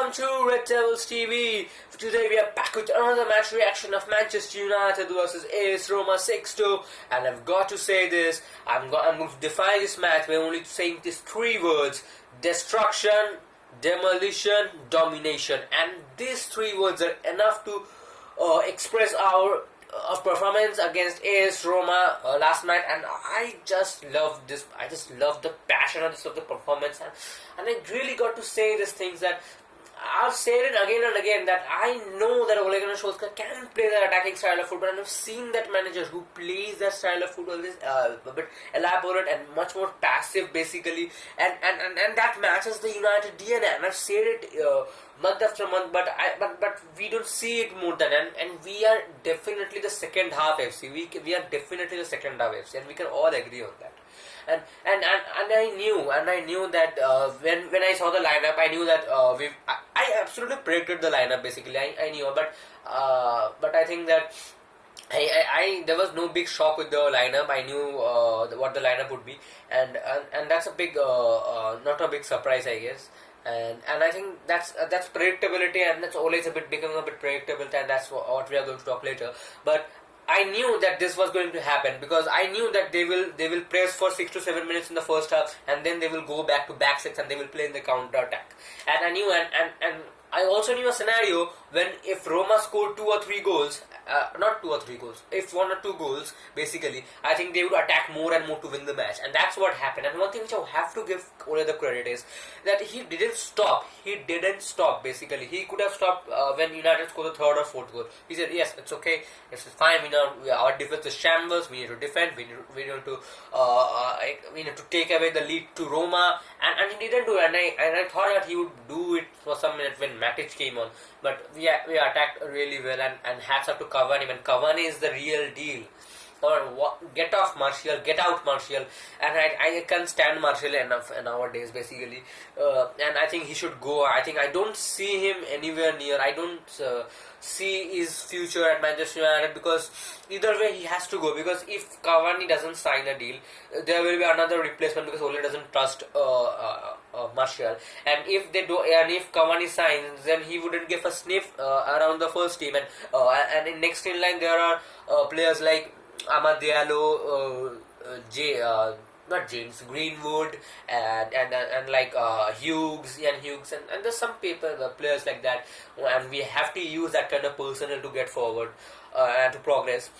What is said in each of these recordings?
welcome to Red Devils TV. Today we are back with another match reaction of Manchester United versus AS Roma 6-2. And I've got to say this, I'm going to define this match by only saying these three words: destruction, demolition, domination. And these three words are enough to express our performance against AS Roma last night, and I just love this. I just love the passion of the performance, and I really got to say these things that I've said it again and again, that I know that Ole Gunnar Solskjaer can play that attacking style of football, and I've seen that manager who plays that style of football is a bit elaborate and much more passive basically, and that matches the United DNA, and I've said it month after month, but we don't see it more than, and we are definitely the second half FC. We are definitely the second half FC, and we can all agree on that. And I knew that when I saw the lineup, I knew that I absolutely predicted the lineup basically. I knew, but I think that I there was no big shock with the lineup. I knew what the lineup would be, and that's a big not a big surprise, I guess. And I think that's predictability, and that's always becoming a bit predictable, and that's what we are going to talk later. But I knew that this was going to happen, because I knew that they will press for 6 to 7 minutes in the first half, and then they will go back to back six and they will play in the counter attack. And I knew, and I also knew a scenario when if Roma scored 2 or 3 goals, not 2 or 3 goals, if 1 or 2 goals, basically, I think they would attack more and more to win the match, and that's what happened. And one thing which I have to give Ole the credit is that he didn't stop. Basically. He could have stopped when United scored the 3rd or 4th goal. He said, yes, it's okay, it's fine, our defense is shambles, we need to defend, we need to take away the lead to Roma, and he didn't do it, and I thought that he would do it for some minutes when Matic came on, but we attacked really well, and hats up to Cavani, and Cavani is the real deal. Get off Martial, get out Martial, and I can't stand Martial enough nowadays basically, and I think he should go. I don't see him anywhere near. I don't see his future at Manchester United, because either way he has to go, because if Cavani doesn't sign a deal, there will be another replacement, because Ole doesn't trust Martial, and if they do, and if Cavani signs, then he wouldn't give a sniff around the first team, and in next in line there are players like Amad Diallo, not James Greenwood, and like Hughes, and there's some players like that, and we have to use that kind of personnel to get forward and to progress.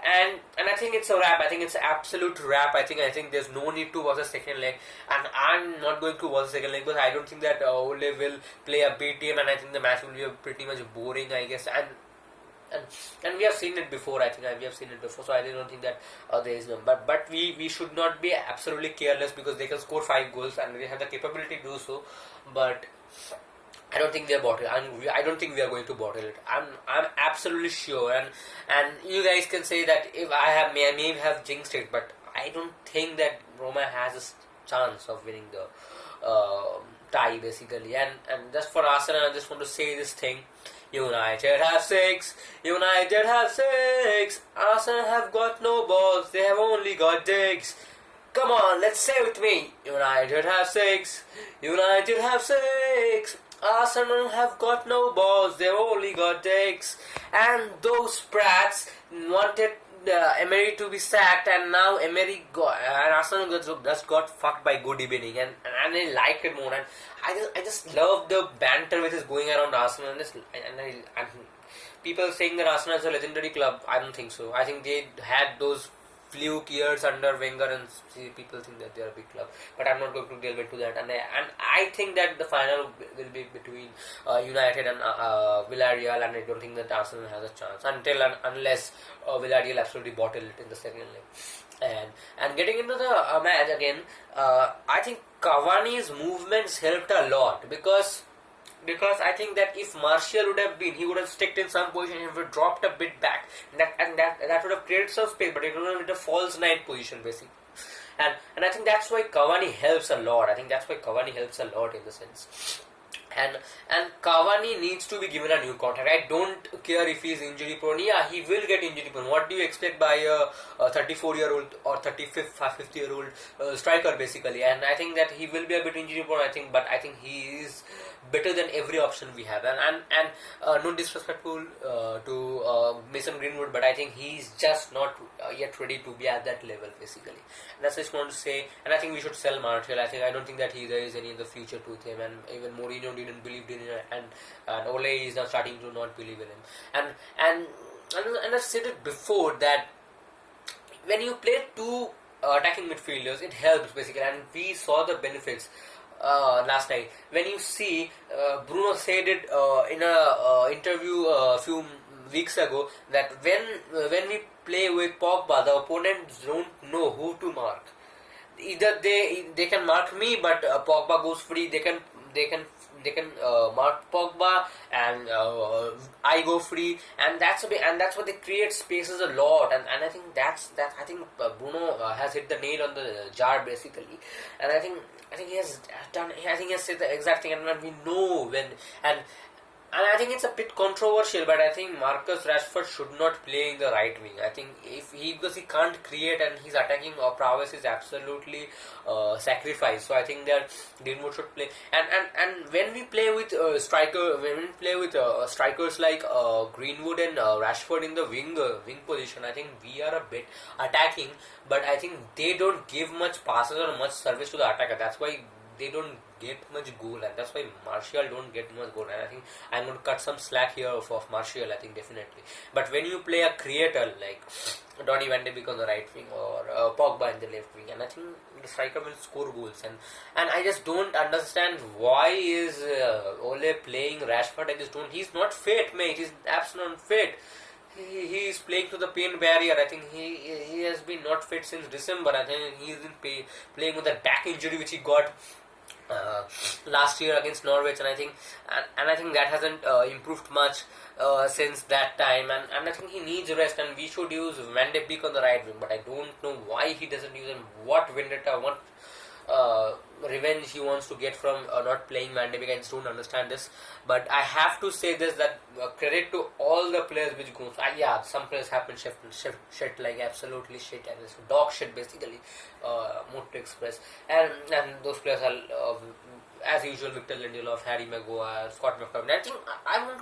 And I think it's a wrap. I think it's an absolute wrap. I think there's no need to watch the second leg, and I'm not going to watch the second leg, because I don't think that Ole will play a B team, and I think the match will be pretty much boring, I guess. And we have seen it before. I think we have seen it before, so I don't think that there is no. But we should not be absolutely careless, because they can score 5 goals and they have the capability to do so. But I don't think they are bottle. I don't think we are going to bottle it. I'm absolutely sure. And you guys can say that if I may have jinxed it, but I don't think that Roma has a chance of winning the tie basically. And just for Arsenal, I just want to say this thing. United have 6. United have 6. Arsenal have got no balls. They have only got digs. Come on, let's say it with me. United have 6. United have 6. Arsenal have got no balls. They've only got digs. And those brats wanted Emery to be sacked, and now Emery and Arsenal just got fucked by good evening, and I like it more, and I just love the banter which is going around Arsenal, and people saying that Arsenal is a legendary club. I don't think so. I think they had those fluke years under Wenger, and people think that they are a big club, but I'm not going to delve into that. And I think that the final will be between United and Villarreal, and I don't think that Arsenal has a chance unless Villarreal absolutely bottle it in the second leg. And getting into the match again, I think Cavani's movements helped a lot, because I think that if Martial would have been, he would have stuck in some position, he would have dropped a bit back, and that would have created some space, but it would have been a false 9 position basically. And I think that's why Cavani helps a lot. I think that's why Cavani helps a lot in the sense. and and Cavani needs to be given a new contract. I don't care if he's injury prone. Yeah, he will get injury prone. What do you expect by a 34-year-old or 50-year-old striker basically? And I think that he will be a bit injury prone. I think, but I think he is better than every option we have. And no disrespectful to Mason Greenwood, but I think he's just not yet ready to be at that level basically. And that's what I just want to say. And I think we should sell Martial. I don't think that there is any in the future to him. And even Mourinho didn't believe in him, and Ole is now starting to not believe in him. And I've said it before that when you play two attacking midfielders, it helps basically, and we saw the benefits last night. When you see Bruno said it in a interview a few weeks ago that when we play with Pogba, the opponents don't know who to mark. Either they can mark me, but Pogba goes free. They can mark Pogba, and I go free, and that's what they create spaces a lot, and I think I think Bruno has hit the nail on the jar basically, and I think he has done. I think he has said the exact thing, and we know when and I think it's a bit controversial, but I think Marcus Rashford should not play in the right wing. I think because he can't create, and his attacking prowess is absolutely sacrificed. So I think that Greenwood should play. And when we play with strikers like Greenwood and Rashford in the wing position, I think we are a bit attacking, but I think they don't give much passes or much service to the attacker. That's why they don't get much goal, and that's why Martial don't get much goal. And I think I'm going to cut some slack here of Martial, I think definitely. But when you play a creator like Donny Van de Beek on the right wing or Pogba in the left wing, and I think the striker will score goals. And I just don't understand why is Ole playing Rashford. I just don't. He's not fit, mate. He's absolutely not fit. He is playing to the pain barrier. I think he has been not fit since December. I think he's been playing with a back injury which he got last year against Norwich, and I think that hasn't improved much since that time, and I think he needs rest, and we should use Van de Beek on the right wing, but I don't know why he doesn't use him. What vendetta, what revenge he wants to get from not playing Van de Beek. I just don't understand this. But I have to say this, that credit to all the players which goes. Yeah, some players have been shit like absolutely shit, and it's dog shit basically, more to express. And those players are as usual Victor Lindelof, Harry Maguire, Scott McTominay. I think I won't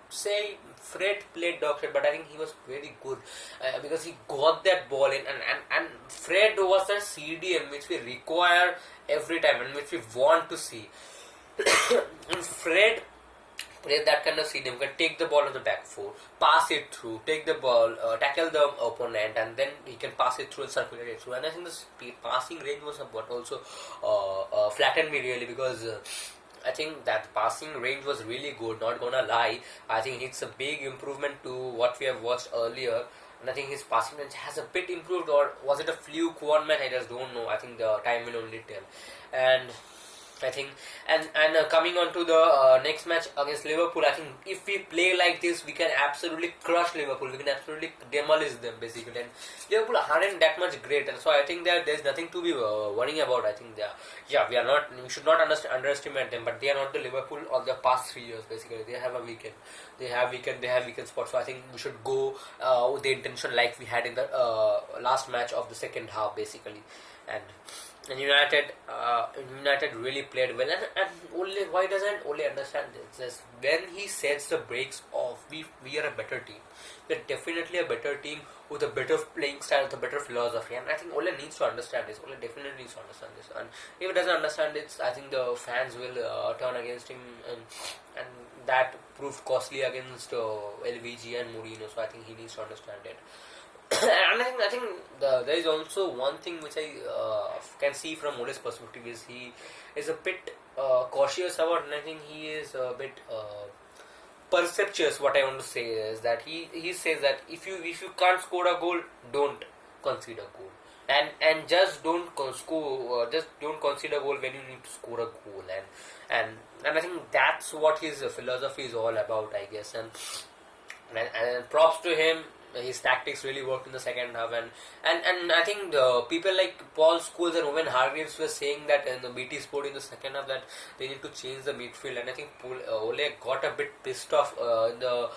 say Fred played dog shit, but I think he was very good because he got that ball in, and Fred was the CDM which we require every time and which we want to see. And Fred played that kind of CDM. You can take the ball on the back foot, pass it through, take the ball, tackle the opponent, and then he can pass it through and circulate it through. And I think the passing range was what also flattened me really, because I think that passing range was really good, not gonna lie. I think it's a big improvement to what we have watched earlier, and I think his passing range has a bit improved, or was it a fluke one match? I just don't know. I think the time will only tell. And I think, and coming on to the next match against Liverpool, I think if we play like this, we can absolutely crush Liverpool. We can absolutely demolish them basically. And Liverpool aren't that much great, and so I think that there's nothing to be worrying about. I think we should not underestimate them, but they are not the Liverpool of the past 3 years basically. They have a weekend. They have weekend spots. So I think we should go with the intention like we had in the last match of the second half basically. And United really played well, and Ole, why doesn't Ole understand this? Just when he sets the breaks off, we are a better team. We're definitely a better team with a better playing style, with a better philosophy, and I think Ole needs to understand this. Ole definitely needs to understand this, and if he doesn't understand it, I think the fans will turn against him, and that proved costly against LVG and Mourinho. So I think he needs to understand it. And I think there is also one thing which I can see from Ole's perspective is he is a bit cautious about, and I think he is a bit perceptuous. What I want to say is that he says that if you can't score a goal, don't concede a goal, and just don't score, just don't concede a goal when you need to score a goal, and I think that's what his philosophy is all about, I guess. And props to him. his tactics really worked in the second half, and I think people like Paul Scholes and Owen Hargreaves were saying that in the BT Sport in the second half that they need to change the midfield, and I think Ole got a bit pissed off in the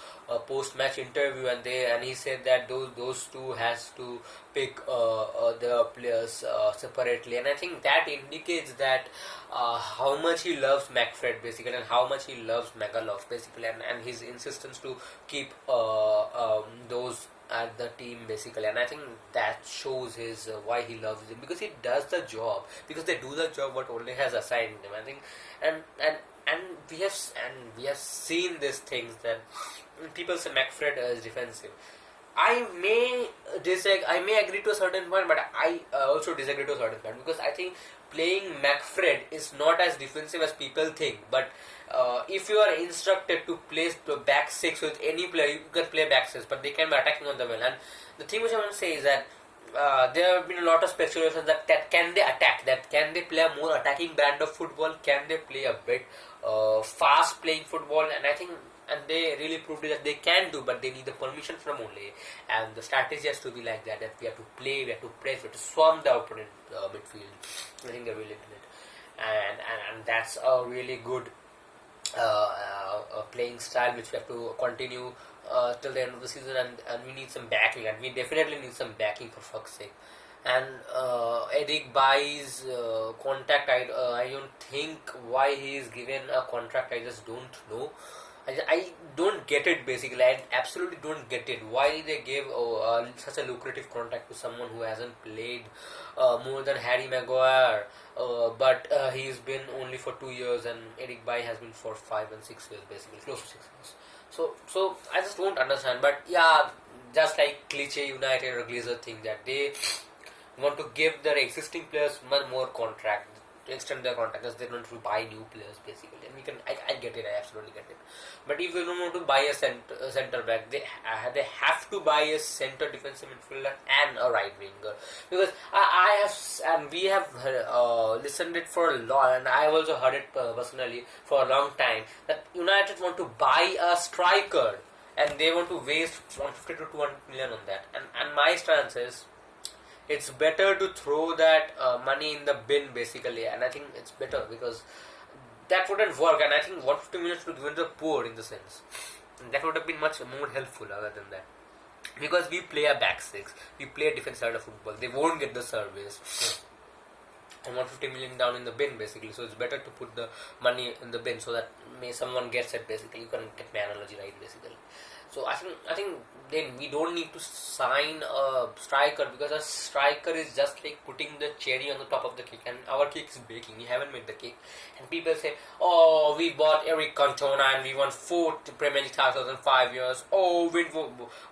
post-match interview, and he said that those two has to pick the players separately, and I think that indicates that how much he loves McFred basically, and how much he loves Megalov basically, and his insistence to keep those at the team basically, and I think that shows his why he loves them, because he does the job, because they do the job what Ole has assigned them. I think, and we have seen these things that people say McFred is defensive. I may agree to a certain point, but I also disagree to a certain point, because I think playing McFred is not as defensive as people think. But if you are instructed to place the back six with any player, you can play back six, but they can be attacking on the wing. And the thing which I want to say is that there have been a lot of speculations that can they attack, that can they play a more attacking brand of football, can they play a bit fast playing football, and I think. And they really proved that they can do, but they need the permission from Ole. And the strategy has to be like that we have to play, we have to press, we have to swarm the opponent midfield. I think they're really doing it. And that's a really good playing style which we have to continue till the end of the season. And we need some backing, and we definitely need some backing for fuck's sake. And Eric Bailly's contract, I don't think why he is given a contract. I just don't know. I don't get it basically. I absolutely don't get it. Why they gave such a lucrative contract to someone who hasn't played more than Harry Maguire, but he's been only for 2 years, and Eric Bailly has been for 5 and 6 years basically, close to 6 years. So I just don't understand. But yeah, just like cliche United or Glazer thing, that they want to give their existing players much more contract, to extend their contract, because they don't want to buy new players basically. And I get it, I absolutely get it. But if they don't want to buy a center back, they have to buy a center defensive midfielder and a right winger, because we have listened it for a long, and I have also heard it personally for a long time, that United want to buy a striker and they want to waste 150 to 200 million on that. And my stance is, it's better to throw that money in the bin basically, and I think it's better, because that wouldn't work, and I think 150 million should be given to the poor in the sense. And that would have been much more helpful other than that, because we play a back six, we play a defense side of football, they won't get the service. And 150 million down in the bin basically, so it's better to put the money in the bin so that someone gets it basically. You can get my analogy right basically. So I think then we don't need to sign a striker, because a striker is just like putting the cherry on the top of the cake, and our cake is baking. We haven't made the cake, and people say, "Oh, we bought Eric Cantona and we won 4 Premier League titles in 5 years. Oh, we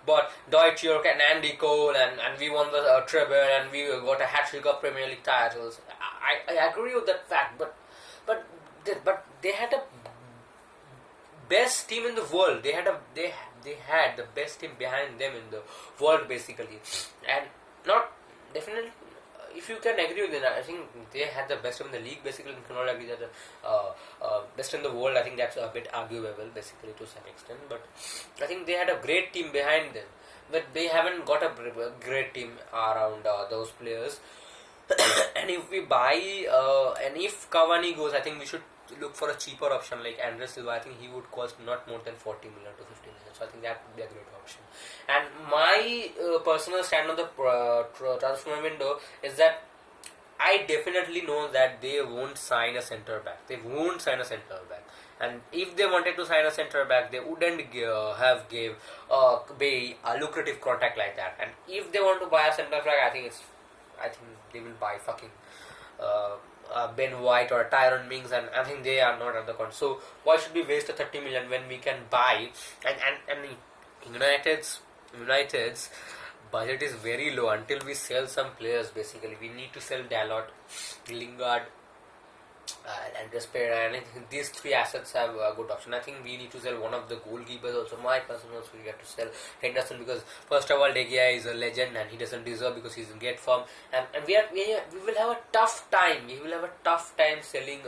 bought Deutsche York and Andy Cole, and we won the treble, and we got a hat-trick of Premier League titles." I agree with that fact, but they had a best team in the world. They had the best team behind them in the world basically, and not definitely. If you can agree with it, I think they had the best team in the league basically. You cannot agree that the best in the world. I think that's a bit arguable basically to some extent, but I think they had a great team behind them. But they haven't got a great team around those players. And if we buy and if Cavani goes, I think we should look for a cheaper option like Andres Silva. I think he would cost not more than 40 million to 50 million. So I think that would be a great option. And my personal stand on the transfer window is that I definitely know that they won't sign a centre back. They won't sign a centre back. And if they wanted to sign a centre back, they wouldn't have gave Bay a lucrative contract like that. And if they want to buy a centre back, I think they will buy fucking Ben White or Tyrone Mings, and I think they are not at the contract. So why should we waste a 30 million when we can buy? And United's budget is very low until we sell some players. Basically, we need to sell Dalot, Lingard, and Despera, and I think these 3 assets have a good option. I think we need to sell one of the goalkeepers also. My personal we have to sell Henderson, because first of all, De Gea is a legend and he doesn't deserve, because he's in great form, and we will have a tough time. We will have a tough time selling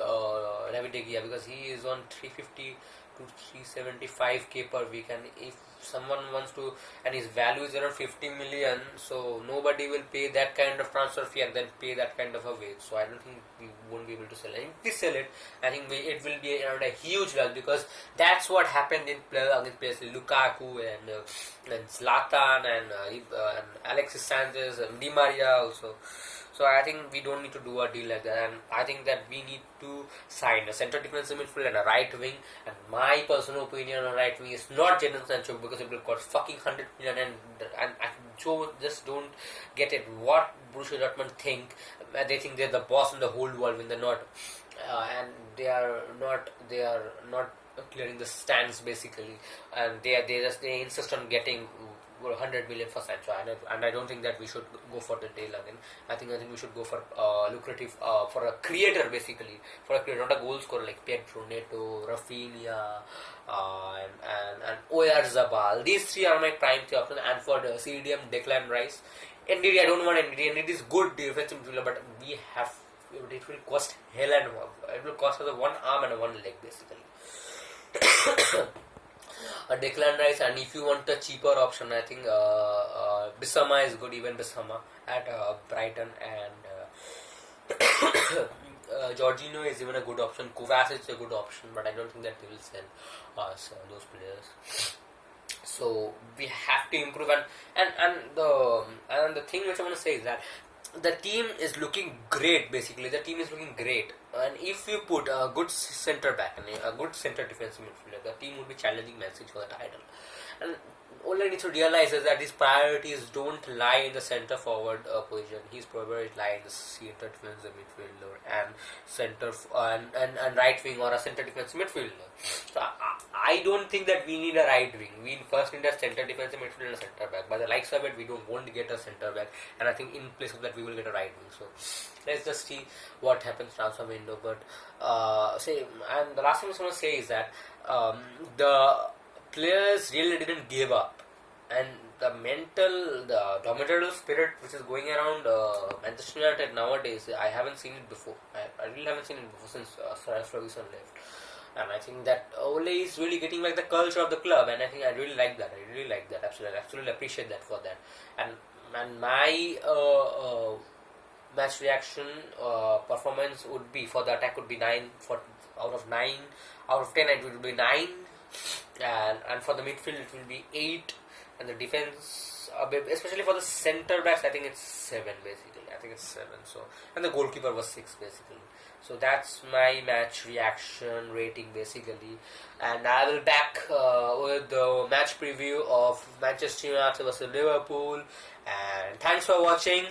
David De Gea, because he is on 350 to 375k per week, and if someone wants to, and his value is around 50 million, so nobody will pay that kind of transfer fee and then pay that kind of a wage. So I don't think we won't be able to sell it. If we sell it, I think it will be around a huge value, because that's what happened in against players like Lukaku and Zlatan and Alexis Sanchez and Di Maria also. So I think we don't need to do a deal like that, and I think that we need to sign a central defensive midfield and a right wing. And my personal opinion on right wing is not Jadon Sancho, because it will cost fucking 100 million, and I just don't get it. What Borussia Dortmund think? They think they're the boss in the whole world when they're not, and they are not clearing the stands basically, and they insist on getting 100 million for Sancho, and I don't think that we should go for the deal again. I think we should go for lucrative, for a creator basically, for a creator, not a goal scorer like Pedro Neto, Rafinha, and Oyarzabal. These three are my prime three options. And for the CDM, Declan Rice. NDD, I don't want NDD. NDD is good defensive midfielder, but it will cost hell, and it will cost us one arm and one leg basically. A Declan Rice, and if you want a cheaper option, I think Bissama is good, even Bissama at Brighton, and Jorginho is even a good option. Kovacic is a good option, but I don't think that they will sell us those players. So we have to improve, and the thing which I want to say is that the team is looking great. Basically, the team is looking great, and if you put a good centre back and a good centre defensive midfielder, the team would be challenging Man City for the title. And all I need to realize is that his priorities don't lie in the centre forward position. His priorities lie in the centre defensive midfielder and centre and right wing, or a centre defensive midfielder. So I don't think that we need a right wing. We first need a centre defensive midfielder and a centre back. By the likes of it, we don't want to get a centre back, and I think in place of that we will get a right wing. So let's just see what happens transfer window. But and the last thing I want to say is that the players really didn't give up, and the dominatorial spirit which is going around Manchester United nowadays, I haven't seen it before. I really haven't seen it before since Sir Alex Ferguson left, and I think that Ole is really getting like the culture of the club, and I think I really like that. Absolutely appreciate that for that. And my match reaction performance would be, for the attack would be 9 out of 10. It would be 9. And for the midfield it will be 8, and the defense, especially for the centre backs, I think it's 7 basically. So, and the goalkeeper was 6 basically. So that's my match reaction rating basically, and I will back with the match preview of Manchester United versus Liverpool. And thanks for watching.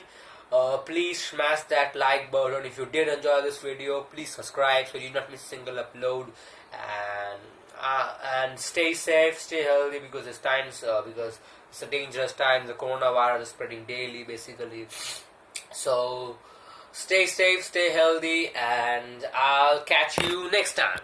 Please smash that like button. If you did enjoy this video, please subscribe so you do not miss a single upload. And stay safe, stay healthy, because it's times because it's a dangerous time. The coronavirus is spreading daily basically. So stay safe, stay healthy, and I'll catch you next time.